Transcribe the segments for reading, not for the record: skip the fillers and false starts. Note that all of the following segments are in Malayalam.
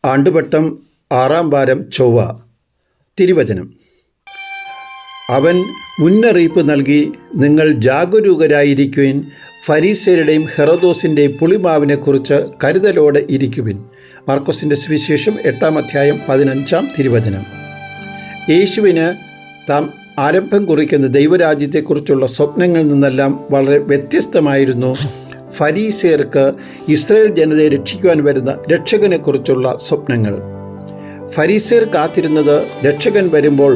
ആണ്ടുവട്ടം 6-ാം വാരം ചൊവ്വ. തിരുവചനം: അവൻ മുന്നറിയിപ്പ് നൽകി, നിങ്ങൾ ജാഗരൂകരായിരിക്കുവിൻ, ഫരീസയരുടെയും ഹെറോദോസിൻ്റെയും പുളിമാവിനെക്കുറിച്ച് കരുതലോടെ ഇരിക്കുവിൻ. മാർക്കോസിൻ്റെ സുവിശേഷം 8-ാം അധ്യായം 15-ാം തിരുവചനം. യേശുവിന് താൻ ആരംഭം കുറിക്കുന്ന ദൈവരാജ്യത്തെക്കുറിച്ചുള്ള സ്വപ്നങ്ങളിൽ നിന്നെല്ലാം വളരെ വ്യത്യസ്തമായിരുന്നു ഫരീസയർക്ക് ഇസ്രായേൽ ജനതയെ രക്ഷിക്കുവാൻ വരുന്ന രക്ഷകനെക്കുറിച്ചുള്ള സ്വപ്നങ്ങൾ. ഫരീസയർ കാത്തിരുന്നത് രക്ഷകൻ വരുമ്പോൾ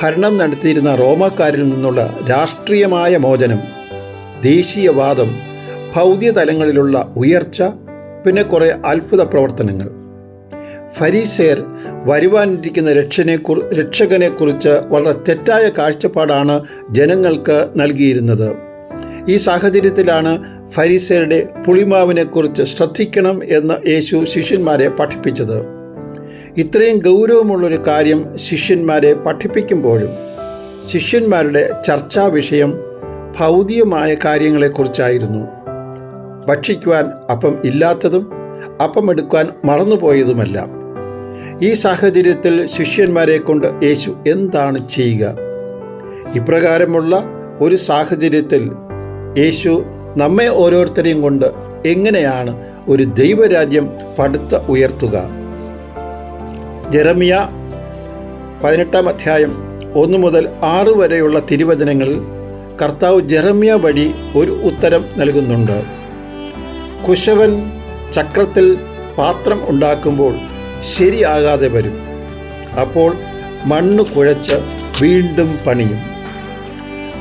ഭരണം നടത്തിയിരുന്ന റോമാക്കാരിൽ നിന്നുള്ള രാഷ്ട്രീയമായ മോചനം, ദേശീയവാദം, ഭൗതിക തലങ്ങളിലുള്ള ഉയർച്ച, പിന്നെ കുറേ അത്ഭുത പ്രവർത്തനങ്ങൾ. ഫരീസയർ വരുവാനിരിക്കുന്ന രക്ഷകനെക്കുറിച്ച് വളരെ തെറ്റായ കാഴ്ചപ്പാടാണ് ജനങ്ങൾക്ക് നൽകിയിരുന്നത്. ഈ സാഹചര്യത്തിലാണ് ഫരീസയരുടെ പുളിമാവിനെക്കുറിച്ച് ശ്രദ്ധിക്കണം എന്ന് യേശു ശിഷ്യന്മാരെ പഠിപ്പിച്ചത്. ഇത്രയും ഗൗരവമുള്ളൊരു കാര്യം ശിഷ്യന്മാരെ പഠിപ്പിക്കുമ്പോഴും ശിഷ്യന്മാരുടെ ചർച്ചാ വിഷയം ഭൗതികമായ കാര്യങ്ങളെക്കുറിച്ചായിരുന്നു. ഭക്ഷിക്കുവാൻ അപ്പം ഇല്ലാത്തതും അപ്പം എടുക്കുവാൻ മറന്നുപോയതുമല്ല. ഈ സാഹചര്യത്തിൽ ശിഷ്യന്മാരെ കൊണ്ട് യേശു എന്താണ് ചെയ്യുക? ഇപ്രകാരമുള്ള ഒരു സാഹചര്യത്തിൽ യേശു നമ്മെ ഓരോരുത്തരെയും കൊണ്ട് എങ്ങനെയാണ് ഒരു ദൈവരാജ്യം പടുത്ത് ഉയർത്തുക? ജെറമിയ 18-ാം അധ്യായം 1 മുതൽ 6 വരെയുള്ള തിരുവചനങ്ങളിൽ കർത്താവ് ജെറമിയ വഴി ഒരു ഉത്തരം നൽകുന്നുണ്ട്. കുശവൻ ചക്രത്തിൽ പാത്രം ഉണ്ടാക്കുമ്പോൾ ശരിയാകാതെ വരും. അപ്പോൾ മണ്ണ് കുഴച്ച് വീണ്ടും പണിയും.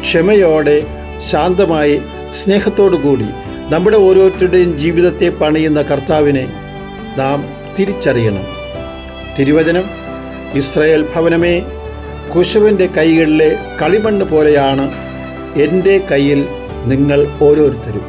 ക്ഷമയോടെ, ശാന്തമായി, സ്നേഹത്തോടു കൂടി നമ്മുടെ ഓരോരുത്തരുടെയും ജീവിതത്തെ പണിയുന്ന കർത്താവിനെ നാം തിരിച്ചറിയണം. തിരുവചനം: ഇസ്രായേൽ ഭവനമേ, കുശവൻ്റെ കൈകളിലെ കളിമണ്ണ് പോലെയാണ് എൻ്റെ കയ്യിൽ നിങ്ങൾ ഓരോരുത്തരും.